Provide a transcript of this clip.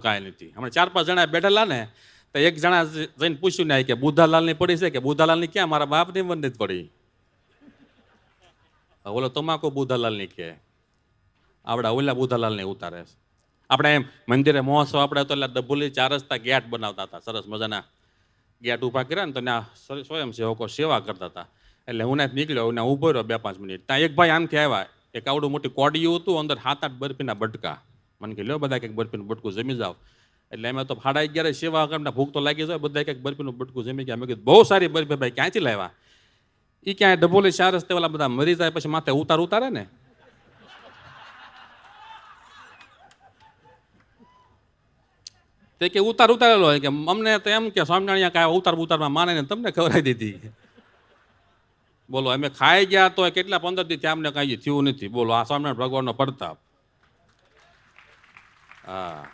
કાંઈ નથી. હમણાં 4-5 જણા બેઠેલા ને તો એક જણા જઈને પૂછ્યું ને કે બુધાલાલની પડી છે કે બુધાલાલની ક્યાં, મારા બાપની મને જ પડી. ઓલો તમાકુ બુધાલાલની કે આવડા ઓલા બુધાલાલને ઉતારે છે. આપણે એમ મંદિરે મહોત્સવ આપણે તો એટલે દભુલી 4 રસ્તા ગેટ બનાવતા હતા, સરસ મજાના ગેટ ઊભા કર્યા ને તો ત્યાં સ્વયંસેવકો સેવા કરતા હતા. એટલે હું નીકળ્યો, હું ઊભો રહ્યો 2-5 મિનિટ. ત્યાં એક ભાઈ આમથી આવ્યા, એક આવડું મોટી કોડિયું હતું, અંદર 7-8 બરફીના બટકા. મને કે લ્યો બધા કંઈક બરફીનું બટકું જમી જાવ. એટલે અમે તો 11:30 સેવા કરીને ભૂખ તો લાગી જાય, બધા કંઈક બરફીનું બટકું જમી ગયા. મેં કીધું બહુ સારી બરફી ભાઈ, ક્યાંથી લાવ્યા? એ ક્યાંય ડભોલી 4 રસ્તે ઓલા બધા મરી જાય પછી માથે ઉતારે ને, તે કે ઉતારેલો હોય કે અમને તો એમ કે સ્વામિનારાયણ કાંઈ ઉતારમાં માને ને તમને ખવડાવી દીધી. બોલો અમે ખાઈ ગયા તો કેટલા 15 દી ત્યાં અમને કાંઈ થયું નથી. બોલો આ સ્વામિનારાયણ ભગવાનનો પ્રતાપ. હા.